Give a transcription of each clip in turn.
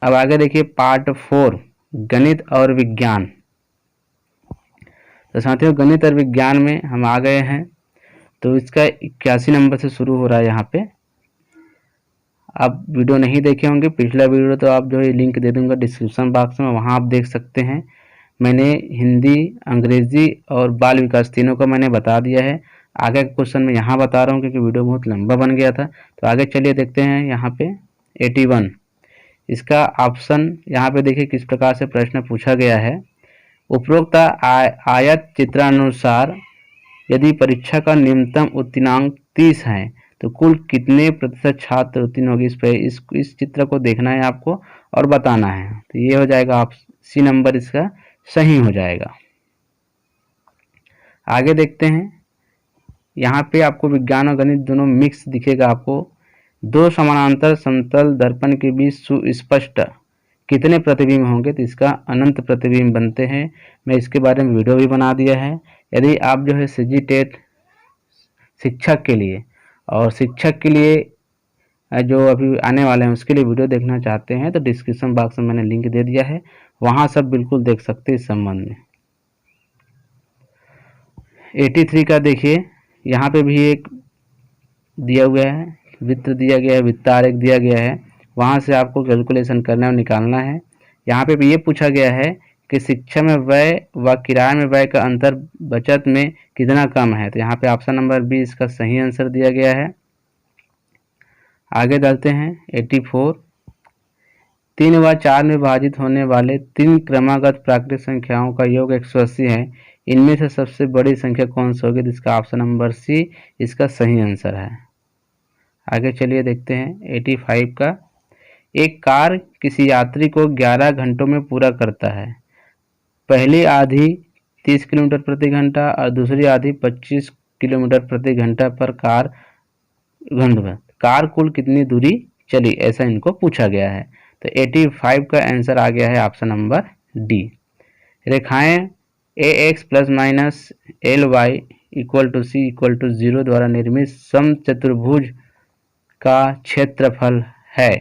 अब आगे देखिए पार्ट 4 गणित और विज्ञान। तो साथियों गणित और विज्ञान में हम आ गए हैं। तो इसका 81 नंबर से शुरू हो रहा है। यहाँ पे आप वीडियो नहीं देखे होंगे पिछला वीडियो, तो आप जो है लिंक दे दूंगा डिस्क्रिप्शन बॉक्स में, वहाँ आप देख सकते हैं। मैंने हिंदी, अंग्रेजी और बाल विकास तीनों का मैंने बता दिया है। आगे का क्वेश्चन मैं यहाँ बता रहा हूँ क्योंकि वीडियो बहुत लंबा बन गया था। तो आगे चलिए देखते हैं। यहाँ पे 81 इसका ऑप्शन यहाँ पे देखिए किस प्रकार से प्रश्न पूछा गया है। उपरोक्त आयत चित्रानुसार यदि परीक्षा का न्यूनतम उत्तीर्णांक 30 है तो कुल कितने प्रतिशत छात्र उत्तीर्ण होगी। इस चित्र को देखना है आपको और बताना है। तो ये हो जाएगा आप सी नंबर इसका सही हो जाएगा। आगे देखते हैं। यहाँ पे आपको विज्ञान और गणित दोनों मिक्स दिखेगा आपको। दो समानांतर समतल दर्पण के बीच सुस्पष्ट कितने प्रतिबिंब होंगे। तो इसका अनंत प्रतिबिंब बनते हैं। मैं इसके बारे में वीडियो भी बना दिया है। यदि आप जो है सीजीटेट शिक्षक के लिए और शिक्षक के लिए जो अभी आने वाले हैं उसके लिए वीडियो देखना चाहते हैं तो डिस्क्रिप्शन बॉक्स में मैंने लिंक दे दिया है, वहाँ सब बिल्कुल देख सकते हैं इस संबंध में। 83 का देखिए, यहाँ पे भी एक दिया हुआ है, वित्त दिया गया है, वित्त आरेख दिया गया है, वहाँ से आपको कैलकुलेशन करना और निकालना है। यहाँ पे भी ये पूछा गया है कि शिक्षा में व्यय व किराए में व्यय का अंतर बचत में कितना कम है। तो यहाँ पे ऑप्शन नंबर बी इसका सही आंसर दिया गया है। आगे चलते हैं। 84 3 व 4 में विभाजित होने वाले 3 क्रमागत प्राकृतिक संख्याओं का योग 180 है। इनमें से सबसे बड़ी संख्या कौन सी होगी। तो इसका ऑप्शन नंबर सी इसका सही आंसर है। आगे चलिए देखते हैं। 85 का एक कार किसी यात्री को 11 घंटों में पूरा करता है। पहली आधी 30 किलोमीटर प्रति घंटा और दूसरी आधी 25 किलोमीटर प्रति घंटा पर कार कुल कितनी दूरी चली, ऐसा इनको पूछा गया है। तो 85 का आंसर आ गया है ऑप्शन नंबर डी। रेखाएं ax plus minus L Y equal to C equal to 0 द्वारा निर्मित समचतुर्भुज का क्षेत्रफल है।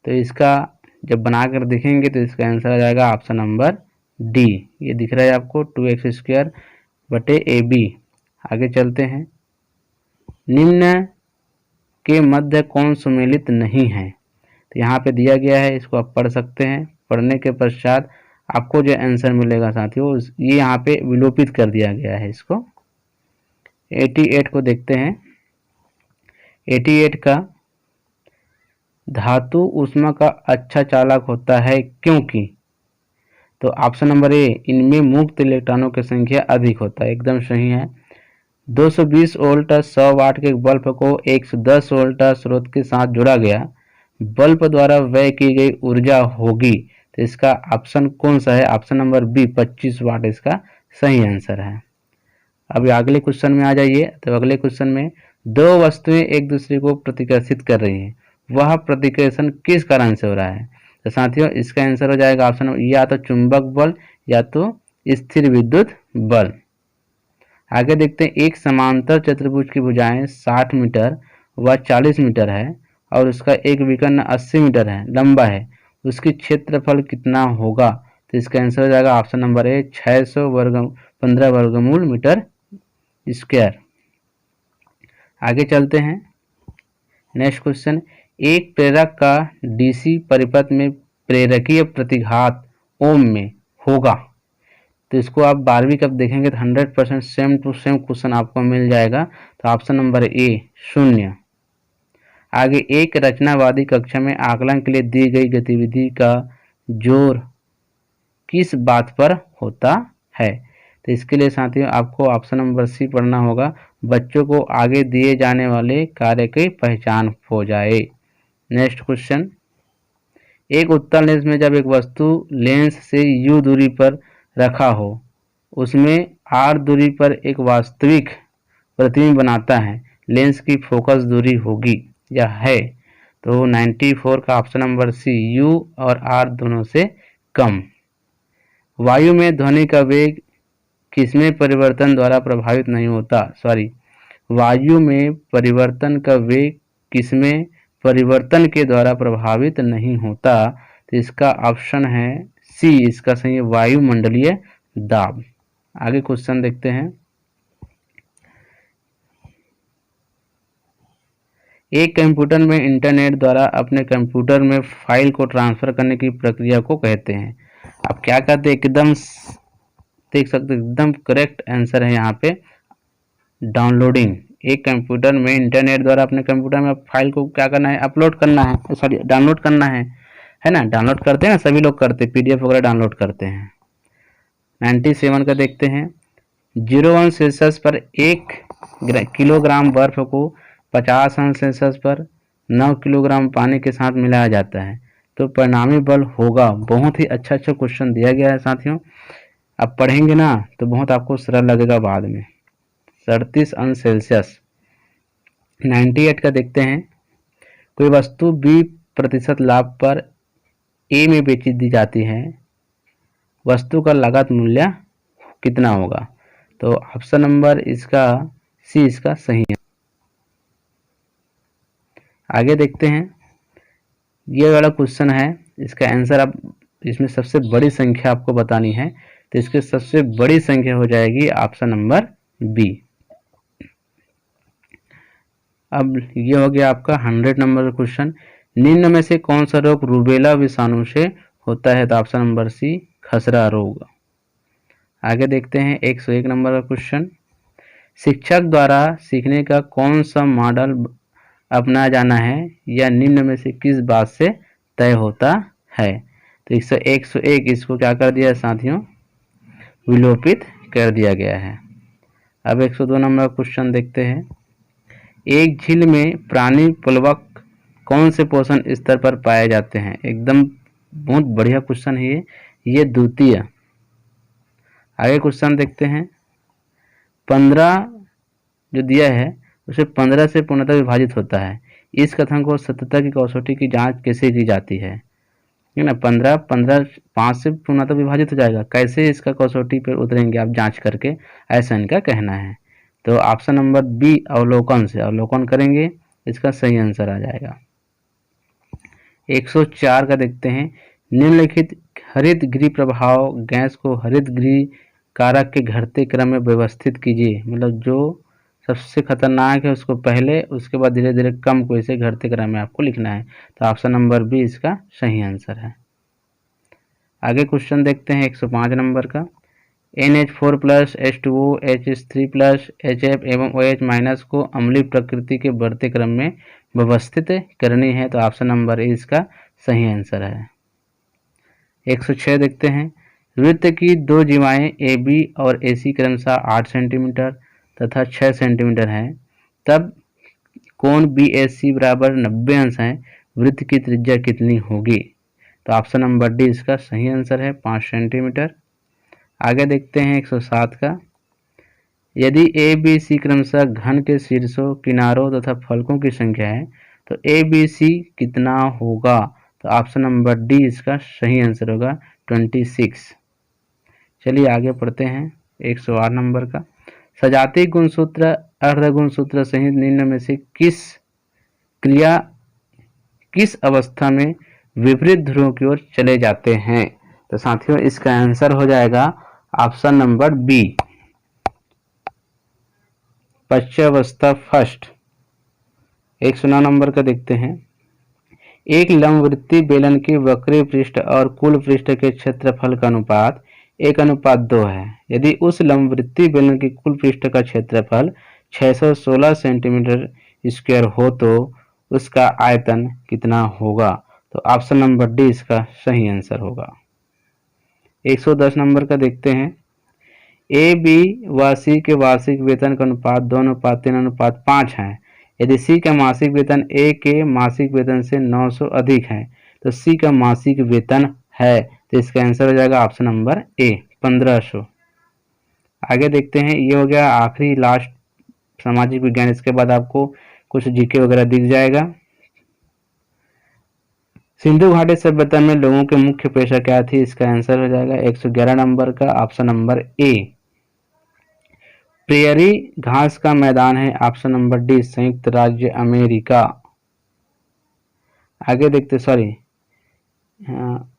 तो इसका जब बनाकर देखेंगे तो इसका आंसर आ जाएगा ऑप्शन नंबर डी। ये दिख रहा है आपको 2x² बटे AB। आगे चलते हैं। निम्न के मध्य कौन सुमेलित नहीं है। तो यहाँ पे दिया गया है, इसको आप पढ़ सकते हैं। पढ़ने के पश्चात आपको जो आंसर मिलेगा साथियों, ये यहाँ पे विलोपित कर दिया गया है इसको। 88 को देखते हैं। 88 का धातु ऊष्मा का अच्छा चालक होता है क्योंकि। तो ऑप्शन नंबर ए इनमें मुक्त इलेक्ट्रॉनों की संख्या अधिक होता है, एकदम सही है। 220 वोल्ट 100 वाट के बल्ब को 110 वोल्ट स्रोत के साथ जोड़ा गया, बल्ब द्वारा व्यय की गई ऊर्जा होगी। तो इसका ऑप्शन कौन सा है। ऑप्शन नंबर बी 25 वाट इसका सही आंसर है। अभी अगले क्वेश्चन में आ जाइए। तो अगले क्वेश्चन में दो वस्तुएं एक दूसरे को प्रतिकर्षित कर रही हैं, वह प्रतिकर्षण किस कारण से हो रहा है। तो साथियों इसका आंसर हो जाएगा ऑप्शन या तो चुंबक बल या तो स्थिर विद्युत बल। आगे देखते हैं। एक समांतर चतुर्भुज की भुजाएं 60 मीटर व 40 मीटर है और उसका एक विकर्ण 80 मीटर है लंबा है, उसकी क्षेत्रफल कितना होगा। तो इसका आंसर हो जाएगा ऑप्शन नंबर ए 615 वर्गमूल मीटर स्क्वायर। आगे चलते हैं। Next question. एक प्रेरक का डीसी परिपथ में प्रेरकीय प्रतिघात ओम में होगा। तो इसको आप 12वीं कब देखेंगे तो 100% सेम टू सेम क्वेश्चन आपको मिल जाएगा। तो ऑप्शन नंबर ए 0। आगे एक रचनावादी कक्षा में आकलन के लिए दी गई गतिविधि का जोर किस बात पर होता है। तो इसके लिए साथियों आपको ऑप्शन नंबर सी पढ़ना होगा, बच्चों को आगे दिए जाने वाले कार्य की पहचान हो जाए। Next question. एक उत्तल लेंस में जब एक वस्तु लेंस से u दूरी पर रखा हो, उसमें r दूरी पर एक वास्तविक प्रतिबिंब बनाता है, लेंस की फोकस दूरी होगी या है। तो 94 का ऑप्शन नंबर सी u और r दोनों से कम। वायु में ध्वनि का वेग किसमें परिवर्तन द्वारा प्रभावित नहीं होता। वायु में परिवर्तन का वेग किसमें परिवर्तन के द्वारा प्रभावित नहीं होता। तो इसका ऑप्शन है सी, इसका सही है वायुमंडलीय दाब। आगे क्वेश्चन देखते हैं। एक कंप्यूटर में इंटरनेट द्वारा अपने कंप्यूटर में फाइल को ट्रांसफर करने की प्रक्रिया को कहते हैं। अब क्या कहते हैं, एकदम देख सकते हैं, एकदम करेक्ट आंसर है यहाँ पे डाउनलोडिंग। एक कंप्यूटर में इंटरनेट द्वारा अपने कंप्यूटर में फाइल को क्या करना है, अपलोड करना है, सॉरी डाउनलोड करना है ना। डाउनलोड करते हैं ना, सभी लोग करते हैं, पीडीएफ वगैरह डाउनलोड करते हैं। 97 का देखते हैं। 01 सेल्सियस पर 1 किलोग्राम बर्फ को 50 अंश सेल्सियस पर 9 किलोग्राम पानी के साथ मिलाया जाता है तो परिणामी बल होगा। बहुत ही अच्छा क्वेश्चन दिया गया है साथियों, अब पढ़ेंगे ना तो बहुत आपको सरल लगेगा बाद में। 37 अंश सेल्सियस। 98 का देखते हैं। कोई वस्तु 20% लाभ पर ए में बेची दी जाती है, वस्तु का लागत मूल्य कितना होगा? तो ऑप्शन नंबर इसका सी इसका सही है। आगे देखते हैं। ये वाला क्वेश्चन है, इसका आंसर अब इसमें सबसे बड़ी संख्या आपको बतानी है, तो इसकी सबसे बड़ी संख्या हो जाएगी ऑप्शन नंबर बी। अब ये हो गया आपका 100 नंबर का क्वेश्चन। निम्न में से कौन सा रोग रूबेला विषाणु से होता है? तो ऑप्शन नंबर सी खसरा रोग। आगे देखते हैं 101 नंबर का क्वेश्चन। शिक्षक द्वारा सीखने का कौन सा मॉडल अपनाया जाना है या निम्न में से किस बात से तय होता है? तो 101 इसको क्या कर दिया है साथियों, विलोपित कर दिया गया है। अब 102 नंबर क्वेश्चन देखते हैं। एक झील में प्राणी प्लवक कौन से पोषण स्तर पर पाए जाते हैं? एकदम बहुत बढ़िया क्वेश्चन है ये द्वितीय। आगे क्वेश्चन देखते हैं। 15 जो दिया है उसे 15 से पूर्णतः विभाजित होता है, इस कथन को सत्यता की कसौटी की जांच कैसे की जाती है? ना 15 5 से पूर्णतः विभाजित हो जाएगा, कैसे इसका कसौटी पर उतरेंगे आप जांच करके, ऐसा इनका कहना है। तो ऑप्शन नंबर बी अवलोकन से अवलोकन करेंगे, इसका सही आंसर आ जाएगा। 104 का देखते हैं। निम्नलिखित हरित गृह प्रभाव गैस को हरित गृह कारक के घटते क्रम में व्यवस्थित कीजिए, मतलब जो सबसे खतरनाक है उसको पहले, उसके बाद धीरे धीरे कम को इसे घटते क्रम में आपको लिखना है। तो ऑप्शन नंबर बी इसका सही आंसर है। आगे क्वेश्चन देखते हैं 105 नंबर का। NH4 plus H2O HH3 plus HF एवं OH माइनस को अम्लीय प्रकृति के बढ़ते क्रम में व्यवस्थित करनी है, तो ऑप्शन नंबर ए इसका सही आंसर है। 106 देखते हैं। वृत्त की दो जीवाएं AB और AC क्रमशः 8 सेंटीमीटर तथा 6 सेंटीमीटर हैं, तब कोण BAC बराबर 90 अंश है, वृत्त की त्रिज्या कितनी होगी? तो ऑप्शन नंबर डी इसका सही आंसर है 5 सेंटीमीटर। आगे देखते हैं 107 का। यदि ABC क्रमशः घन के शीर्षों, किनारों तथा फलकों की संख्या है तो ABC कितना होगा? तो ऑप्शन नंबर डी इसका सही आंसर होगा 26। चलिए आगे पढ़ते हैं 108 नंबर का। सजातीय गुणसूत्र अर्ध गुणसूत्र सहित निम्न में से किस अवस्था में विपरीत ध्रुवों की ओर चले जाते हैं? तो साथियों इसका आंसर हो जाएगा ऑप्शन नंबर बी पश्चावस्था फर्स्ट। 109 नंबर का देखते हैं। एक लंबवृत्तीय बेलन के वक्रीय पृष्ठ और कुल पृष्ठ के क्षेत्रफल का अनुपात 1:2 है। यदि उस लंबवृत्तीय बेलन के कुल पृष्ठ का क्षेत्रफल 616 सेंटीमीटर स्क्वायर हो तो उसका आयतन कितना होगा? तो ऑप्शन नंबर डी इसका सही आंसर होगा। 110 नंबर का देखते हैं। AB व C के वार्षिक वेतन का अनुपात 2:3:5 है। यदि C का मासिक वेतन A के मासिक वेतन से 900 अधिक है तो C का मासिक वेतन है, तो इसका आंसर हो जाएगा ऑप्शन नंबर ए 1500। आगे देखते हैं। ये हो गया आखिरी लास्ट सामाजिक विज्ञान, इसके बाद आपको कुछ जीके वगैरह दिख जाएगा। सिंधु घाटी सभ्यता में लोगों के मुख्य पेशा क्या थी? इसका आंसर हो जाएगा 111 नंबर का ऑप्शन नंबर ए प्रेयरी घास का मैदान है, ऑप्शन नंबर डी संयुक्त राज्य अमेरिका। आगे देखते हाँ,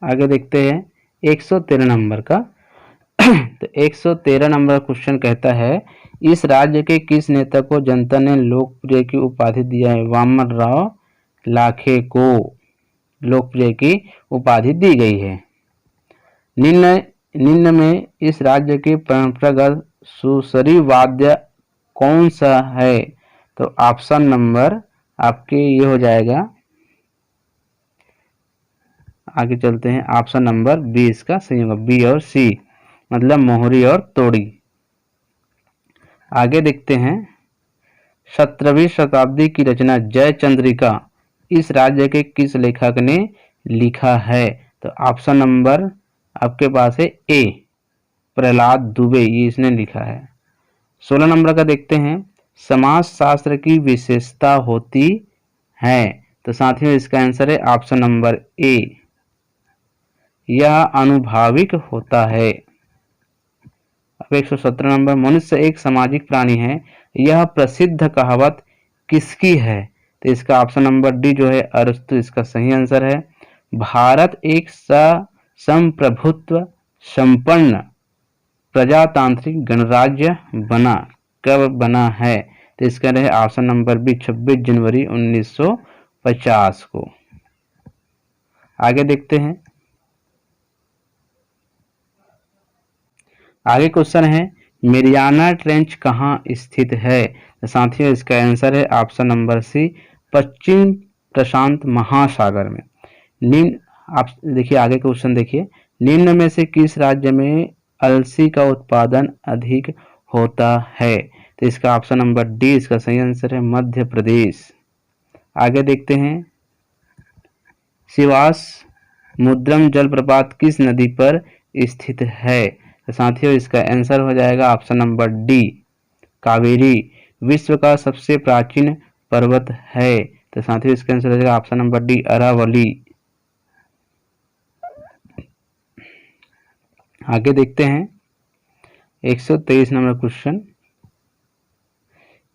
आगे देखते हैं 113 नंबर का। तो 113 नंबर क्वेश्चन कहता है, इस राज्य के किस नेता को जनता ने लोकप्रिय की उपाधि दिया है? वामन राव लाखे को लोकप्रिय की उपाधि दी गई है। निम्न निम्न में इस राज्य के परंपरागत सुसरी वाद्य कौन सा है? तो ऑप्शन नंबर आपके ये हो जाएगा, आगे चलते हैं, ऑप्शन नंबर बी इसका सही होगा, बी और सी, मतलब मोहरी और तोड़ी। आगे देखते हैं, 17वीं शताब्दी की रचना जयचंद्रिका इस राज्य के किस लेखक ने लिखा है? तो ऑप्शन नंबर आपके पास है ए, प्रहलाद दुबे, ये इसने लिखा है। 16 नंबर का देखते हैं, समाज शास्त्र की विशेषता होती है। तो साथियों इसका आंसर है ऑप्शन नंबर ए, यह अनुभाविक होता है। अब 117 नंबर, मनुष्य एक सामाजिक प्राणी है, यह प्रसिद्ध कहावत किसकी है? तो इसका ऑप्शन नंबर डी जो है अरस्तु इसका सही आंसर है। भारत एक संप्रभुत्व संपन्न प्रजातांत्रिक गणराज्य बना, कब बना है? तो इसका रहे ऑप्शन नंबर बी 26 जनवरी 1950 को। आगे देखते हैं, आगे क्वेश्चन है, मेरियाना ट्रेंच कहाँ स्थित है? तो साथियों इसका आंसर है ऑप्शन नंबर सी, पश्चिम प्रशांत महासागर में। निम्न, आप देखिए आगे क्वेश्चन देखिए, निम्न में से किस राज्य में अलसी का उत्पादन अधिक होता है? तो इसका ऑप्शन नंबर डी इसका सही आंसर है, मध्य प्रदेश। आगे देखते हैं, शिवास मुद्रम जलप्रपात किस नदी पर स्थित है? तो साथियों इसका आंसर हो जाएगा ऑप्शन नंबर डी, कावेरी। विश्व का सबसे प्राचीन पर्वत है? तो साथियों इसका आंसर हो जाएगा ऑप्शन नंबर डी, अरावली। आगे देखते हैं 123 नंबर क्वेश्चन,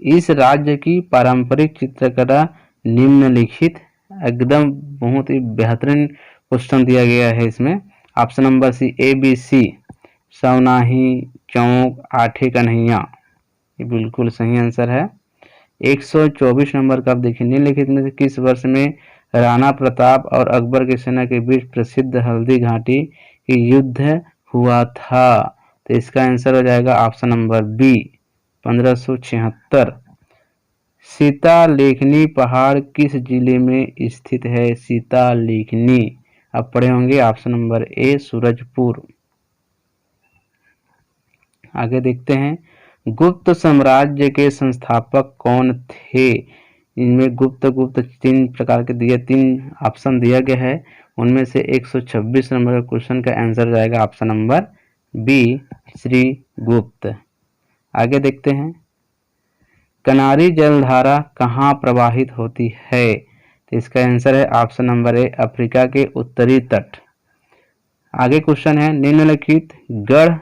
इस राज्य की पारंपरिक चित्रकला निम्नलिखित, एकदम बहुत ही बेहतरीन क्वेश्चन दिया गया है इसमें। Option number C A B C, Savnahi, चौक, आठे कन्हैया, ये बिल्कुल सही आंसर है। 124 नंबर का आप देखिए, निम्नलिखित में से किस वर्ष में राणा प्रताप और अकबर की सेना के बीच प्रसिद्ध हल्दी घाटी की युद्ध हुआ था? तो इसका आंसर हो जाएगा ऑप्शन नंबर बी, 1576। सीता लेखनी पहाड़ किस जिले में स्थित है? सीता लेखनी आप पढ़े होंगे, ऑप्शन नंबर ए, सूरजपुर। आगे देखते हैं, गुप्त साम्राज्य के संस्थापक कौन थे? इनमें गुप्त तीन प्रकार के दिए, तीन ऑप्शन दिया गया है, उनमें से 126 नंबर का क्वेश्चन का आंसर जाएगा ऑप्शन नंबर बी, श्री गुप्त। आगे देखते हैं, कनारी जलधारा कहाँ प्रवाहित होती है? तो इसका आंसर है ऑप्शन नंबर ए, अफ्रीका के उत्तरी तट। आगे क्वेश्चन है, निम्नलिखित गढ़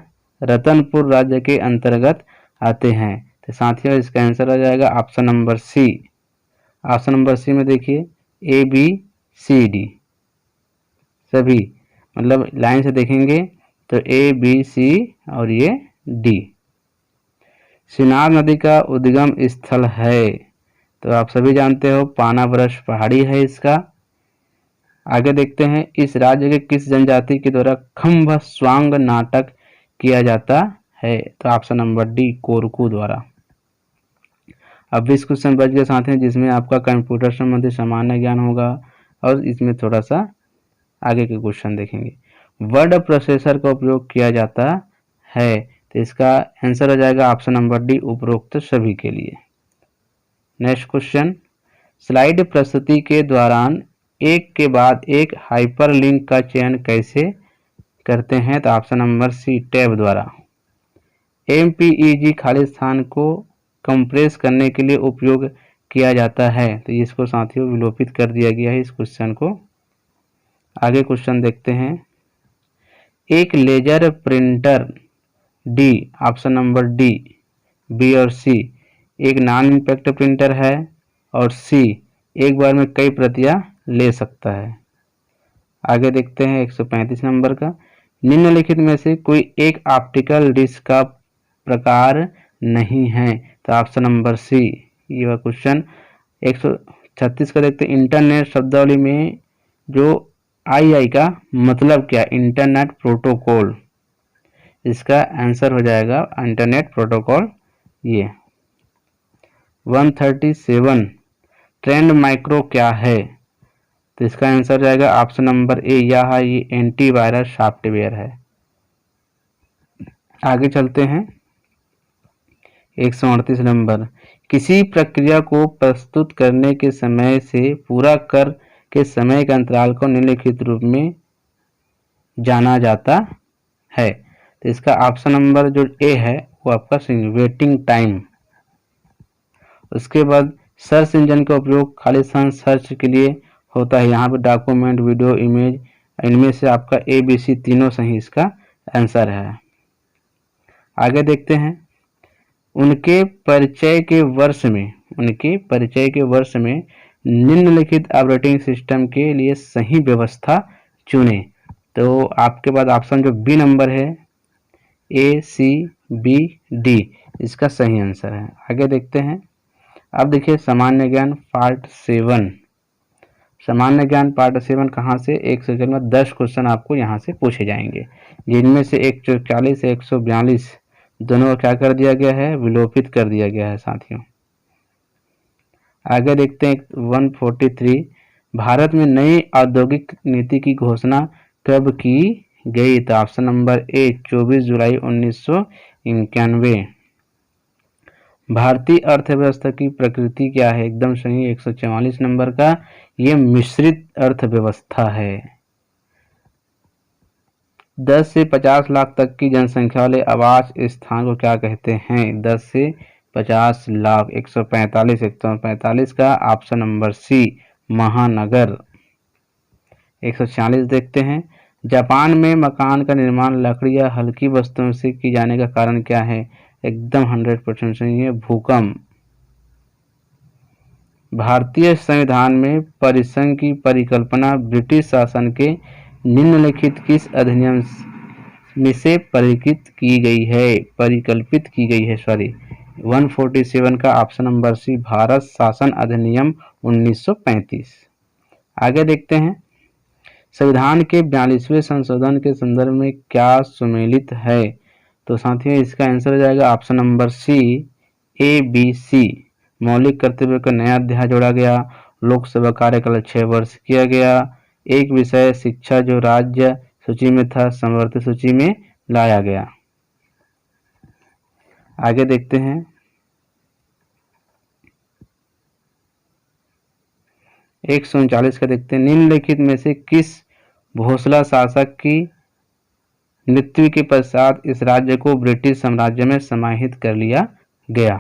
रतनपुर राज्य के अंतर्गत आते हैं? तो साथियों इसका आंसर हो जाएगा option number C. Option number C में देखिए ए बी सी डी सभी, मतलब लाइन से देखेंगे तो ए बी सी और ये डी। सिनार नदी का उद्गम स्थल है? तो आप सभी जानते हो पानाब्रश पहाड़ी है इसका। आगे देखते हैं, इस राज्य के किस जनजाति के द्वारा खम्भ स्वांग नाटक किया जाता है? तो ऑप्शन नंबर डी, कोरकू द्वारा। अब 20 क्वेश्चन बच गए साथ हैं, जिसमें आपका कंप्यूटर संबंधी सामान्य ज्ञान होगा और इसमें थोड़ा सा आगे के क्वेश्चन देखेंगे। वर्ड प्रोसेसर का उपयोग किया जाता है? तो इसका आंसर हो जाएगा ऑप्शन नंबर डी, उपरोक्त सभी के लिए। नेक्स्ट क्वेश्चन, स्लाइड प्रस्तुति के दौरान एक के बाद एक हाइपरलिंक का चयन कैसे करते हैं? तो ऑप्शन नंबर सी, टैब द्वारा। MPEG खाली स्थान को कंप्रेस करने के लिए उपयोग किया जाता है? तो इसको साथियों विलोपित कर दिया गया है इस क्वेश्चन को। आगे क्वेश्चन देखते हैं, एक laser printer D, option number D, B और सी, एक नॉन इम्पैक्ट प्रिंटर है, और सी, एक बार में कई प्रतियां ले सकता है। आगे देखते हैं 135 नंबर का, निम्नलिखित में से कोई एक ऑप्टिकल डिस्क का प्रकार नहीं है। तो ऑप्शन नंबर सी ये वह क्वेश्चन। 136 का देखते हैं, इंटरनेट शब्दावली में जो आई का मतलब क्या, इंटरनेट प्रोटोकॉल। इसका आंसर हो जाएगा इंटरनेट प्रोटोकॉल ये। 137 ट्रेंड माइक्रो क्या है। तो इसका आंसर जाएगा ऑप्शन नंबर ए, यह ये एंटीवायरस सॉफ्टवेयर है। आगे चलते हैं 138 नंबर, किसी प्रक्रिया को प्रस्तुत करने के समय से पूरा कर के समय के अंतराल को निम्नलिखित रूप में जाना जाता है। तो इसका ऑप्शन नंबर जो ए है वो आपका वेटिंग टाइम। उसके बाद सर्च इंजन का उपयोग खालिस्तान सर्च के लिए होता है। यहाँ पे डॉक्यूमेंट, वीडियो, इमेज, इनमें से आपका ए बी सी तीनों सही इसका आंसर है। आगे देखते हैं, उनके परिचय के वर्ष में निम्नलिखित ऑपरेटिंग सिस्टम के लिए सही व्यवस्था चुने। तो आपके पास ऑप्शन जो बी नंबर है, ए सी बी डी, इसका सही आंसर है। आगे देखते हैं, अब देखिए सामान्य ज्ञान पार्ट 7। सामान्य ज्ञान पार्ट 7 कहाँ से, एक सेकंड में 10 क्वेश्चन आपको यहाँ से पूछे जाएंगे, जिनमें से 140 से 142 दोनों क्या कर दिया गया है, विलोपित कर दिया गया है साथियों। आगे देखते हैं 143, भारत में नई औद्योगिक नीति की घोषणा कब की गई। तो ऑप्शन नंबर ए 24 जुलाई 1991। भारतीय अर्थव्यवस्था की प्रकृति क्या है, एकदम सही 144 नंबर का, ये मिश्रित अर्थव्यवस्था है। 10 से 50 लाख तक की जनसंख्या वाले आवास स्थान को क्या कहते हैं। 10 से 50 लाख 145 का ऑप्शन नंबर सी महानगर। 146 देखते हैं, जापान में मकान का निर्माण लकड़ी या हल्की वस्तुओं से किए जाने का कारण क्या है। एकदम 100% सही है, भूकंप। भारतीय संविधान में परिसंघ की परिकल्पना ब्रिटिश शासन के निम्नलिखित किस अधिनियम में से परिकल्पित की गई है। 147 का ऑप्शन नंबर सी भारत शासन अधिनियम 1935। आगे देखते हैं, संविधान के 42वें संशोधन के संदर्भ में क्या सुमेलित है। तो साथियों इसका आंसर हो जाएगा option number C A B C. मौलिक कर्तव्य का नया अध्याय जोड़ा गया, लोकसभा कार्यकाल 6 वर्ष किया गया, एक विषय शिक्षा जो राज्य सूची में था समवर्ती सूची में लाया गया। आगे देखते हैं 139 का देखते हैं, निम्नलिखित में से किस भोसला शासक की मृत्यु के पश्चात इस राज्य को ब्रिटिश साम्राज्य में समाहित कर लिया गया।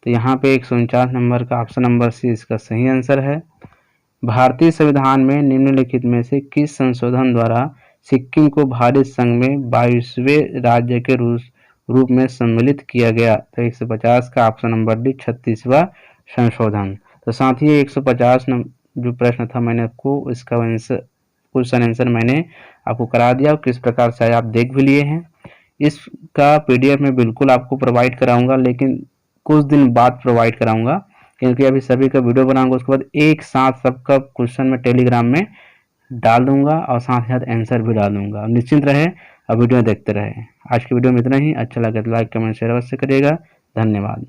तो यहाँ पे 149 नंबर का ऑप्शन नंबर सी इसका सही आंसर है। भारतीय संविधान में निम्नलिखित में से किस संशोधन द्वारा सिक्किम को भारत संघ में 22वें राज्य के रूप में सम्मिलित किया गया। तो 150 का ऑप्शन नंबर डी 36वां संशोधन। तो साथ ही 150 जो प्रश्न था मैंने आपको इसका क्वेश्चन आंसर मैंने आपको करा दिया, किस प्रकार से आप देख भी लिए हैं। इसका पीडीएफ में बिल्कुल आपको प्रोवाइड कराऊंगा, लेकिन कुछ दिन बाद प्रोवाइड कराऊंगा, क्योंकि अभी सभी का वीडियो बनाऊंगा, उसके बाद एक साथ सबका क्वेश्चन में टेलीग्राम में डाल दूंगा और साथ ही साथ आंसर भी डाल दूंगा। निश्चिंत रहे और वीडियो देखते रहे। आज की वीडियो में इतना ही। अच्छा लगे तो लाइक कमेंट शेयर अवश्य करिएगा। धन्यवाद।